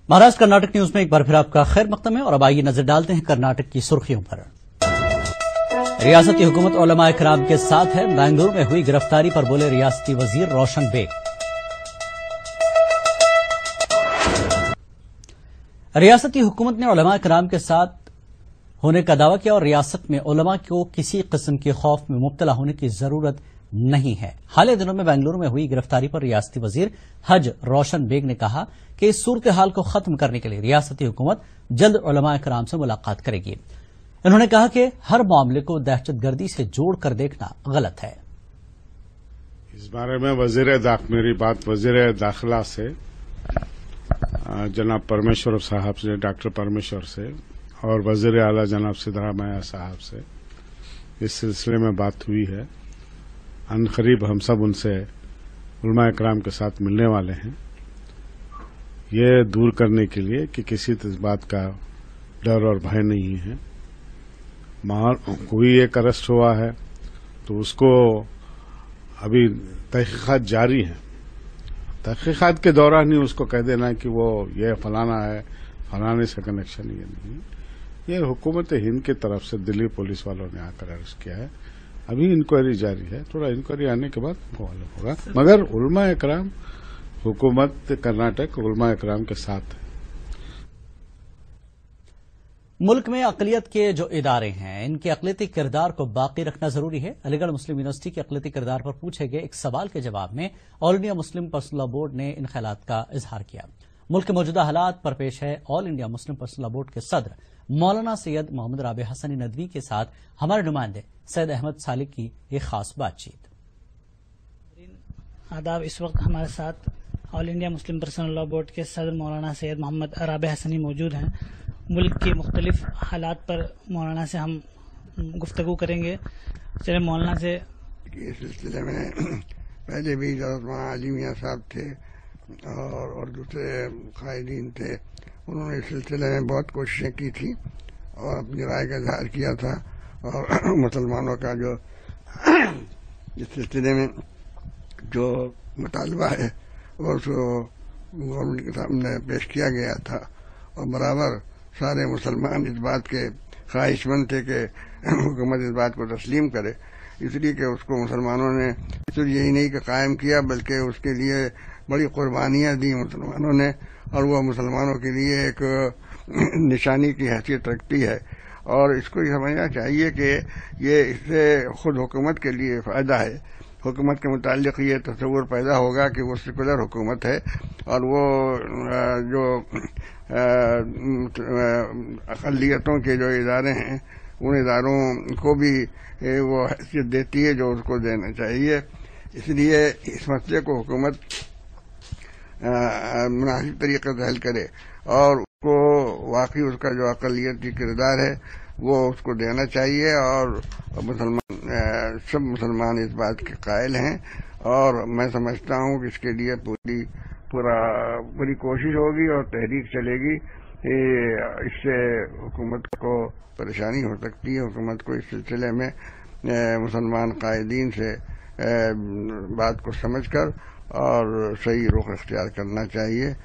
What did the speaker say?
Maharashtra Karnataka news में एक बार फिर आपका खैर मकदम है और अब आइए नजर डालते हैं कर्नाटक की सुर्खियों पर। रियासती हुकूमत उलमा इकराम के साथ है, बेंगलुरु में हुई गिरफ्तारी पर बोले रियासती वजीर रोशन बेग। रियासती हुकूमत ने उलमा इकराम के साथ होने का दावा किया और रियासत में उलमा को किसी किस्म के खौफ में मुब्तला होने की जरूरत नहीं है। हाल ही दिनों में बेंगलुरु में हुई गिरफ्तारी पर रियासती वजीर हज रोशन बेग ने कहा कि इस सूरत हाल को खत्म करने के लिए रियासती हुकूमत जल्द उलमा इकराम से मुलाकात करेगी। उन्होंने कहा कि हर मामले को दहशतगर्दी से जोड़कर देखना गलत है। इस बारे में मेरी बात वजीर दाखिला से जनाब परमेश्वर साहब से, डॉक्टर परमेश्वर से और वजीर आला जनाब सिद्धरामैया साहब से इस सिलसिले में बात हुई है। अनकरीब हम सब उनसे उलमा इकराम के साथ मिलने वाले हैं, ये दूर करने के लिए कि किसी इस बात का डर और भय नहीं है। कोई एक अरेस्ट हुआ है तो उसको अभी तहकीकात जारी है, तहकीकात के दौरान ही उसको कह देना कि वो ये फलाना है, फलाने से कनेक्शन ये नहीं। ये हुकूमत हिंद की तरफ से दिल्ली पुलिस वालों ने आकर अरेस्ट किया है। अभी इंक्वायरी जारी है, थोड़ा इंक्वायरी आने के बाद मालूम होगा। मगर उलमा इकराम हुकूमत कर्नाटक उलमा इकराम के साथ है। मुल्क में अक़लियत के जो इदारे हैं, इनके अक़लियती किरदार को बाकी रखना जरूरी है। अलीगढ़ मुस्लिम यूनिवर्सिटी के अक़लियती किरदार पर पूछे गए एक सवाल के जवाब में all India Muslim personal law board ने इन ख्यालात का इजहार किया। मुल्क के मौजूदा हालात पर पेश है all India Muslim personal law board के सदर मौलाना सैयद मोहम्मद राबे हसनी नदवी के साथ हमारे नुमाइंदे सैयद अहमद सालिक की एक खास बातचीत। आदाब, इस वक्त हमारे साथ all India Muslim personal law board के सदर मौलाना सैयद मोहम्मद राबे हसनी मौजूद हैं। मुल्क के मुख्तलिफ हालात पर मौलाना से हम गुफ्तगू करेंगे। चले मौलाना से इस सिलसिले में पहले भी अली मियाँ साहब थे और दूसरे कायदीन थे, उन्होंने इस सिलसिले में बहुत कोशिशें की थी और अपनी राय का इजहार किया था और मुसलमानों का जो इस सिलसिले में जो मुतालबा है वो उसको गवर्नमेंट के सामने पेश किया गया था और बराबर सारे मुसलमान इस बात के ख्वाहिशमंद थे कि हुकूमत इस बात को तस्लीम करे, इसलिए कि उसको मुसलमानों ने सिर्फ यही नहीं कि कायम किया बल्कि उसके लिए बड़ी कुर्बानियाँ दी मुसलमानों ने और वो मुसलमानों के लिए एक निशानी की हैसियत रखती है। और इसको ये समझना चाहिए कि ये इससे खुद हुकूमत के लिए फ़ायदा है। हुकूमत के मुताल्लिक़ ये तस्वुर पैदा होगा कि वो सेकुलर हुकूमत है और वो जो अक़लियतों के जो इदारे हैं उन इदारों को भी वो हैसियत देती है जो उसको देना चाहिए। इसलिए इस मसले को हुकूमत मुनासिब तरीके से हल करे और उसको वाकई उसका जो अक़लियती किरदार है वो उसको देना चाहिए और सब मुसलमान इस बात के कायल हैं और मैं समझता हूँ कि इसके लिए पूरी कोशिश होगी और तहरीक चलेगी। इससे हुकूमत को परेशानी हो सकती है। हुकूमत को इस सिलसिले में मुसलमान कायदीन से बात को समझकर और सही रुख इख्तियार करना चाहिए।